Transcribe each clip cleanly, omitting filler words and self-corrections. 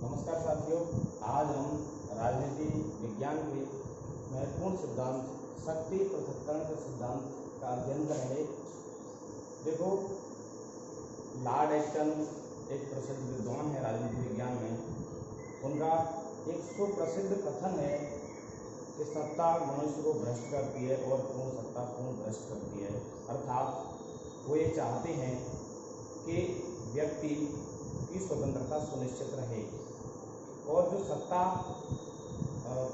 नमस्कार साथियों, आज हम राजनीति विज्ञान के महत्वपूर्ण सिद्धांत शक्ति पृथक्करण के सिद्धांत का अध्ययन करेंगे। देखो, लॉर्ड एक्टन एक प्रसिद्ध विद्वान है राजनीति विज्ञान में। उनका एक सुप्रसिद्ध कथन है कि सत्ता मनुष्य को भ्रष्ट करती है और पूर्ण सत्ता पूर्ण भ्रष्ट करती है। अर्थात वो ये चाहते हैं कि व्यक्ति की स्वतंत्रता सुनिश्चित रहे और जो सत्ता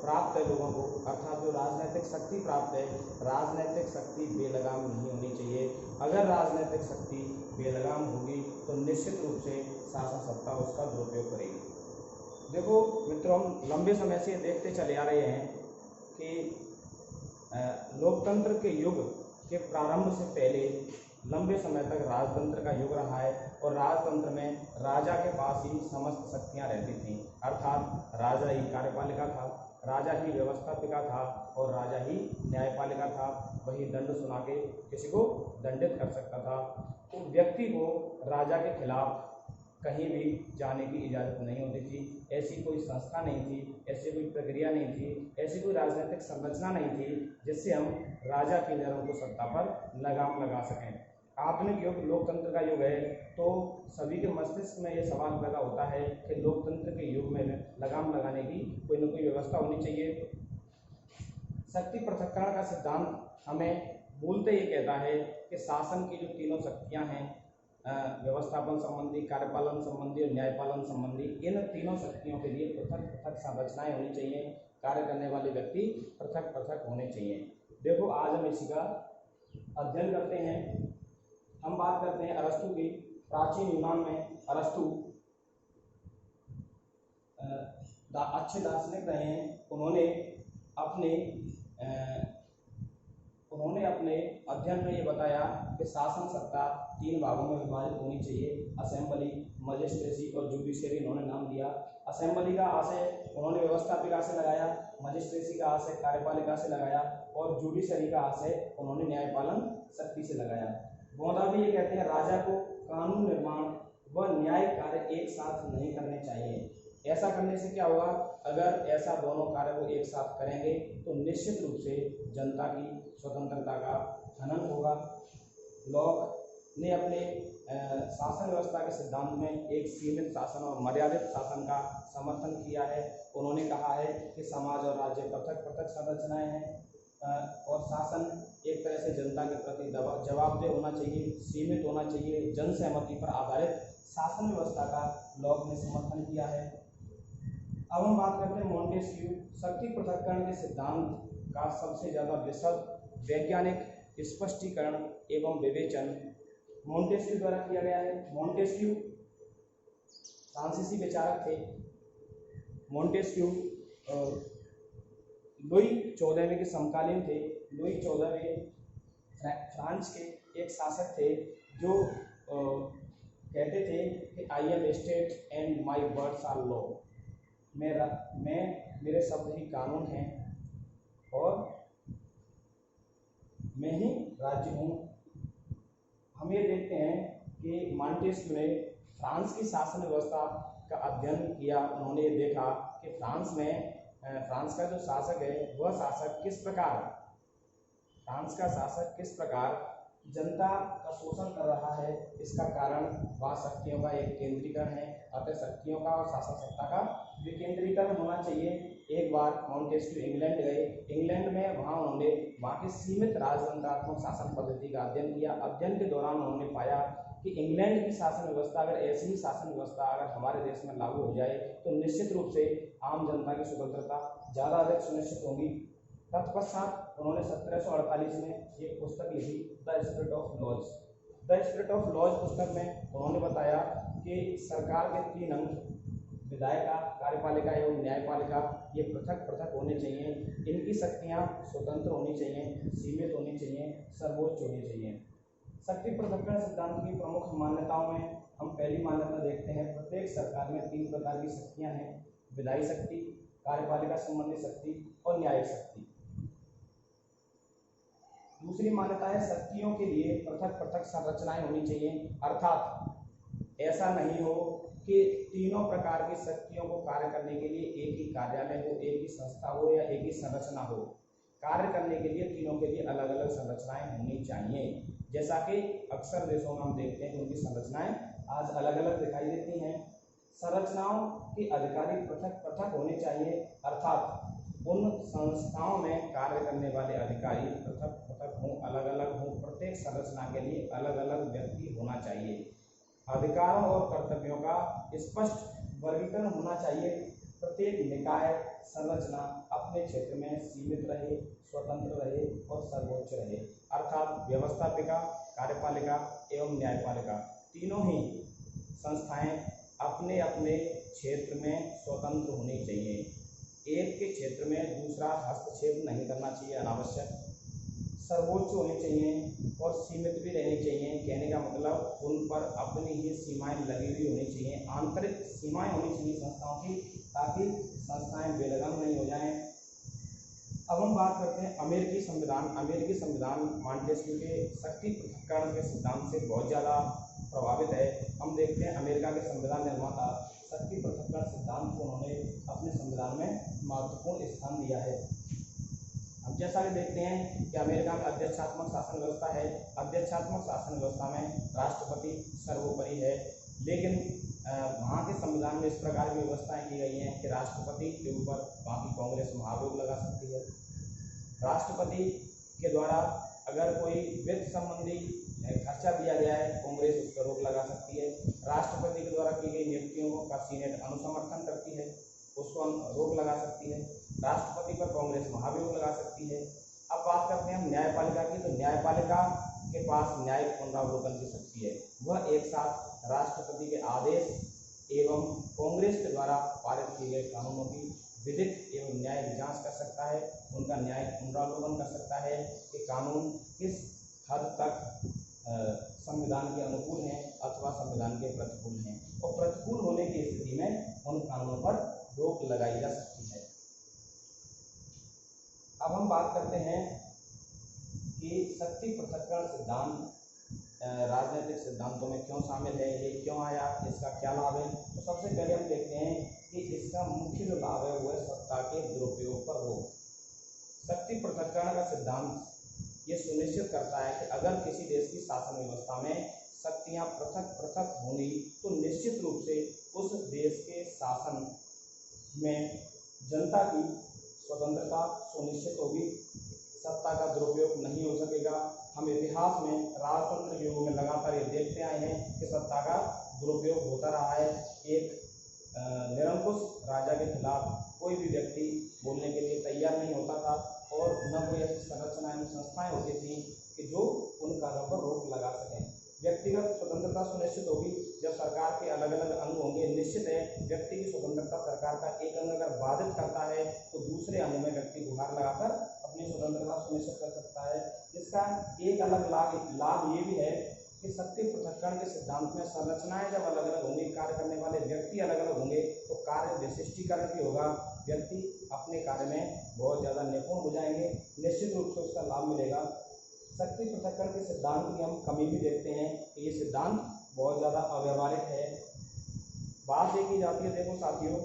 प्राप्त है लोगों को, अर्थात जो राजनीतिक शक्ति प्राप्त है, राजनीतिक शक्ति बेलगाम नहीं होनी चाहिए। अगर राजनीतिक शक्ति बेलगाम होगी तो निश्चित रूप से शासन सत्ता उसका दुरुपयोग करेगी। देखो मित्रों, हम लंबे समय से देखते चले आ रहे हैं कि लोकतंत्र के युग के प्रारंभ से पहले लंबे समय तक राजतंत्र का युग रहा है और राजतंत्र में राजा के पास ही समस्त शक्तियां रहती थीं। अर्थात राजा ही कार्यपालिका था, राजा ही व्यवस्थापिका था और राजा ही न्यायपालिका था। वही दंड सुना के किसी को दंडित कर सकता था। तो व्यक्ति को राजा के खिलाफ कहीं भी जाने की इजाज़त नहीं होती थी। ऐसी कोई संस्था नहीं थी, ऐसी कोई प्रक्रिया नहीं थी, ऐसी कोई राजनीतिक संरचना नहीं थी जिससे हम राजा की नहरों को सत्ता पर लगाम लगा सकें। आधुनिक युग लोकतंत्र का युग है, तो सभी के मस्तिष्क में ये सवाल पैदा होता है कि लोकतंत्र के युग में लगाम लगाने की कोई न कोई व्यवस्था होनी चाहिए। शक्ति पृथक्करण का सिद्धांत हमें मूलतः ये कहता है कि शासन की जो तीनों शक्तियां हैं, व्यवस्थापन संबंधी, कार्यपालन संबंधी और न्यायपालन संबंधी, इन तीनों शक्तियों के लिए पृथक पृथक संरचनाएं होनी चाहिए। कार्य करने वाले व्यक्ति पृथक पृथक होने चाहिए। देखो, आज हम इसी का अध्ययन करते हैं। हम बात करते हैं अरस्तु की। प्राचीन यूनान में अरस्तु अच्छे दार्शनिक रहे हैं। उन्होंने अपने अध्ययन में ये बताया कि शासन सत्ता तीन भागों में विभाजित होनी चाहिए: असेंबली, मजिस्ट्रेसी और जुडिशरी। उन्होंने नाम दिया। असेंबली का आशय उन्होंने व्यवस्थापिका से लगाया, मजिस्ट्रेसी का आशय कार्यपालिका से लगाया और जुडिशरी का आशय उन्होंने न्यायपालन शक्ति से लगाया। बौद्ध भी ये कहते हैं राजा को कानून निर्माण व न्याय कार्य एक साथ नहीं करने चाहिए। ऐसा करने से क्या होगा? अगर ऐसा दोनों कार्य को एक साथ करेंगे तो निश्चित रूप से जनता की स्वतंत्रता का हनन होगा। लॉक ने अपने शासन व्यवस्था के सिद्धांत में एक सीमित शासन और मर्यादित शासन का समर्थन किया है। उन्होंने कहा है कि समाज और राज्य पृथक पृथक संरचनाएं हैं और शासन एक तरह से जनता के प्रति जवाबदेह होना चाहिए, सीमित होना चाहिए। जन सहमति पर आधारित शासन व्यवस्था का लॉक ने समर्थन किया है। अब हम बात करते हैं मोंटेस्क्यू। शक्ति पृथक्करण के सिद्धांत का सबसे ज़्यादा विशद वैज्ञानिक स्पष्टीकरण एवं विवेचन मोंटेस्क्यू द्वारा किया गया है। मोंटेस्क्यू फ्रांसीसी विचारक थे। मोंटेस्क्यू लुई 14वें के समकालीन थे। लुई 14वें फ्रांस के एक शासक थे जो कहते थे कि I am state and my words are law. मेरे शब्द ही कानून हैं और मैं ही राज्य हूँ। हम ये देखते हैं कि मोंटेस्क्यू ने फ्रांस की शासन व्यवस्था का अध्ययन किया। उन्होंने ये देखा कि फ्रांस का जो शासक है वह शासक किस प्रकार जनता का शोषण कर रहा है। इसका कारण वह शक्तियों का एक केंद्रीकरण है। अतः शक्तियों का और शासन सत्ता का विकेंद्रीकरण होना चाहिए। एक बार मोंटेस्क्यू इंग्लैंड गए। इंग्लैंड में उन्होंने वहाँ की सीमित राजतंत्रात्मक शासन पद्धति का अध्ययन किया। अध्ययन के दौरान उन्होंने पाया कि इंग्लैंड की शासन व्यवस्था, अगर ऐसी ही शासन व्यवस्था अगर हमारे देश में लागू हो जाए तो निश्चित रूप से आम जनता की स्वतंत्रता ज़्यादा अधिक सुनिश्चित होगी। तत्पश्चात उन्होंने 1748 में एक पुस्तक लिखी, the spirit of laws. The spirit of laws पुस्तक में उन्होंने बताया कि सरकार के 3 अंग, विधायिका, कार्यपालिका एवं न्यायपालिका, ये पृथक पृथक होने चाहिए। इनकी शक्तियाँ स्वतंत्र होनी चाहिए, सीमित होनी चाहिए, सर्वोच्च होनी चाहिए। शक्ति पृथक्करण सिद्धांत की प्रमुख मान्यताओं में हम पहली मान्यता देखते हैं, प्रत्येक सरकार में 3 प्रकार की शक्तियाँ हैं: विधायी शक्ति, कार्यपालिका संबंधी शक्ति और न्यायिक शक्ति। दूसरी मान्यता है शक्तियों के लिए पृथक पृथक संरचनाएं होनी चाहिए। अर्थात ऐसा नहीं हो कि तीनों प्रकार की शक्तियों को कार्य करने के लिए एक ही कार्यालय हो, एक ही संस्था हो या एक ही संरचना हो, कार्य करने के लिए तीनों के लिए अलग अलग संरचनाएं होनी चाहिए। जैसा कि अक्सर देशों में हम देखते हैं कि उनकी संरचनाएं आज अलग अलग दिखाई देती हैं। संरचनाओं के अधिकारी पृथक पृथक होने चाहिए, अर्थात उन संस्थाओं में कार्य करने वाले अधिकारी पृथक पृथक हों, अलग अलग हों। प्रत्येक संरचना के लिए अलग अलग व्यक्ति होना चाहिए। अधिकारों और कर्तव्यों का स्पष्ट वर्गीकरण होना चाहिए। प्रत्येक निकाय संरचना अपने क्षेत्र में सीमित रहे, स्वतंत्र रहे और सर्वोच्च रहे, अर्थात व्यवस्थापिका, कार्यपालिका एवं न्यायपालिका तीनों ही संस्थाएं अपने अपने क्षेत्र में स्वतंत्र होनी चाहिए। एक के क्षेत्र में दूसरा हस्तक्षेप नहीं करना चाहिए अनावश्यक, सर्वोच्च होनी चाहिए और सीमित भी रहनी चाहिए। कहने का मतलब उन पर अपनी ही सीमाएं लगी हुई होनी चाहिए, आंतरिक सीमाएं होनी चाहिए संस्थाओं की, ताकि संस्थाएं बेलगाम नहीं हो जाएं। अब हम बात करते हैं अमेरिकी संविधान। अमेरिकी संविधान मॉन्टेस्क्यू के शक्ति पृथक्करण के सिद्धांत से बहुत ज़्यादा प्रभावित है। हम देखते हैं अमेरिका के संविधान निर्माता शक्ति पृथक्करण सिद्धांत को उन्होंने अपने संविधान में महत्वपूर्ण स्थान दिया है। अब जैसा कि देखते हैं कि अमेरिका में अध्यक्षात्मक शासन व्यवस्था है। अध्यक्षात्मक शासन व्यवस्था में राष्ट्रपति सर्वोपरि है, लेकिन वहाँ के संविधान में इस प्रकार की व्यवस्थाएं की गई हैं कि राष्ट्रपति के ऊपर वहाँ की कांग्रेस महाभियोग लगा सकती है। राष्ट्रपति के द्वारा अगर कोई वित्त संबंधी खर्चा दिया गया है, कांग्रेस उस पर रोक लगा सकती है। राष्ट्रपति के द्वारा की गई नियुक्तियों का सीनेट अनुसमर्थन करती है, उसको रोक लगा सकती है। राष्ट्रपति पर कांग्रेस महाभियोग लगा सकती है। अब बात करते हैं हम न्यायपालिका की, तो न्यायपालिका के पास न्यायिक पुनरावलोकन की शक्ति है। वह एक साथ राष्ट्रपति के आदेश एवं कांग्रेस के द्वारा पारित किए गए कानूनों की विधिक एवं न्यायिक जांच कर सकता है, उनका न्यायिक पुनरावलोकन कर सकता है कि कानून किस हद तक संविधान के अनुकूल हैं अथवा संविधान के प्रतिकूल हैं, और प्रतिकूल होने की स्थिति में उन कानूनों पर रोक लगाई जा सकती है। अब हम बात करते हैं कि शक्ति पृथक्करण सिद्धांत राजनीतिक सिद्धांतों में क्यों शामिल है, ये क्यों आया, इसका क्या लाभ है। तो सबसे पहले हम देखते हैं कि इसका मुख्य जो लाभ है वो है सत्ता के दुरुपयोग पर रोक। शक्ति पृथक्करण का सिद्धांत ये सुनिश्चित करता है कि अगर किसी देश की शासन व्यवस्था में शक्तियां पृथक पृथक होंगी तो निश्चित रूप से उस देश के शासन में जनता की स्वतंत्रता सुनिश्चित होगी, सत्ता का दुरुपयोग नहीं हो सकेगा। हम इतिहास में राजतंत्र युगों में लगातार ये देखते आए हैं कि सत्ता का दुरुपयोग होता रहा है। एक निरंकुश राजा के खिलाफ कोई भी व्यक्ति बोलने के लिए तैयार नहीं होता था और न कोई ऐसी संरचनाएं संस्थाएं होती थी कि जो उन कार्यों पर रोक लगा सकें। व्यक्तिगत स्वतंत्रता सुनिश्चित होगी जब सरकार के अलग अलग अंग होंगे। निश्चित है व्यक्ति की स्वतंत्रता सरकार का एक अंग अगर बाधित करता है तो दूसरे अंग में व्यक्ति गुहार लगाकर अपनी स्वतंत्रता सुनिश्चित कर सकता है। इसका एक अलग लाभ ये भी है कि शक्ति पृथक्करण के सिद्धांत में संरचनाएं जब अलग अलग होंगी, कार्य करने वाले व्यक्ति अलग अलग होंगे तो कार्य विशिष्टीकरण भी होगा। व्यक्ति अपने कार्य में बहुत ज़्यादा निपुण हो जाएंगे, निश्चित रूप से उसका लाभ मिलेगा। शक्ति पृथक्करण के सिद्धांत की हम कमी भी देखते हैं कि ये सिद्धांत बहुत ज़्यादा अव्यवहारिक है। बात ये की जाती है, देखो साथियों,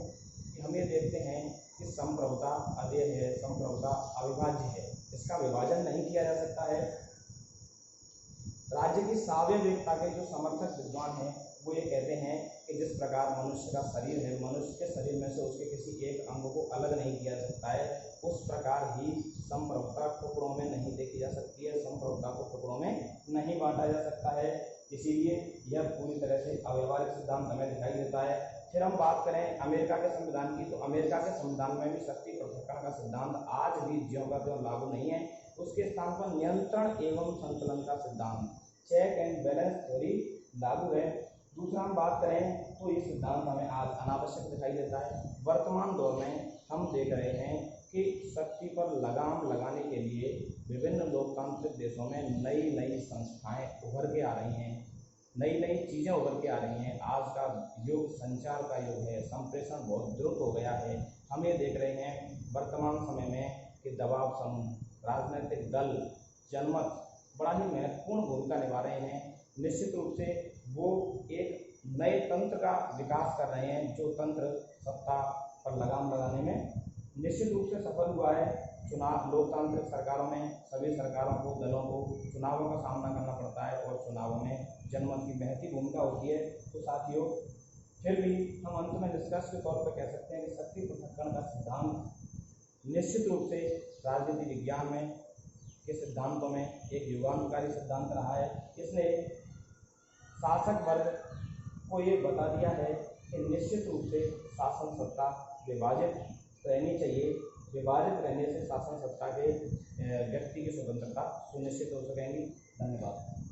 कि हम ये देखते हैं कि संप्रभुता अधेय है, संप्रभुता अविभाज्य है, इसका विभाजन नहीं किया जा सकता है। राज्य की सार्वभौमिकता के जो समर्थक विद्वान हैं वो ये कहते हैं कि जिस प्रकार मनुष्य का शरीर है, मनुष्य के शरीर में से उसके किसी एक अंग को अलग नहीं किया जा सकता है, उस प्रकार ही संप्रभुता टुकड़ों में नहीं देखी जा सकती है, संप्रभुता को टुकड़ों में नहीं बांटा जा सकता है। इसीलिए यह पूरी तरह से अव्यवहारिक सिद्धांत हमें दिखाई देता है। फिर हम बात करें अमेरिका के संविधान की, तो अमेरिका के संविधान में भी शक्ति पृथक्करण का सिद्धांत आज भी ज्यों का त्यों लागू नहीं है। उसके स्थान पर नियंत्रण एवं संतुलन का सिद्धांत, चेक एंड बैलेंस थ्योरी लागू है। दूसरा हम बात करें तो ये सिद्धांत हमें आज अनावश्यक दिखाई देता है। वर्तमान दौर में हम देख रहे हैं कि शक्ति पर लगाम लगाने के लिए विभिन्न लोकतांत्रिक देशों में नई नई संस्थाएं उभर के आ रही हैं, नई नई चीज़ें उभर के आ रही हैं। आज का युग संचार का युग है, संप्रेषण बहुत द्रुत हो गया है। हम ये देख रहे हैं वर्तमान समय में कि दबाव समूह, राजनीतिक दल, जनमत बड़ा ही महत्वपूर्ण भूमिका निभा रहे हैं। निश्चित रूप से वो एक नए तंत्र का विकास कर रहे हैं, जो तंत्र सत्ता पर लगाम लगाने में निश्चित रूप से सफल हुआ है। चुनाव लोकतांत्रिक सरकारों में सभी सरकारों को, दलों को चुनावों का सामना करना पड़ता है और चुनावों में जनमत की महती भूमिका होती है। तो साथियों, फिर भी हम अंत में निष्कर्ष के तौर पर कह सकते हैं कि शक्ति पृथक्करण का सिद्धांत निश्चित रूप से राजनीति विज्ञान में के सिद्धांतों में एक युगांतकारी सिद्धांत रहा है। इसने शासक वर्ग को ये बता दिया है कि निश्चित रूप से शासन सत्ता विभाजित रहनी चाहिए। विभाजित रहने से शासन सत्ता के व्यक्ति की स्वतंत्रता सुनिश्चित हो सकेंगी। धन्यवाद।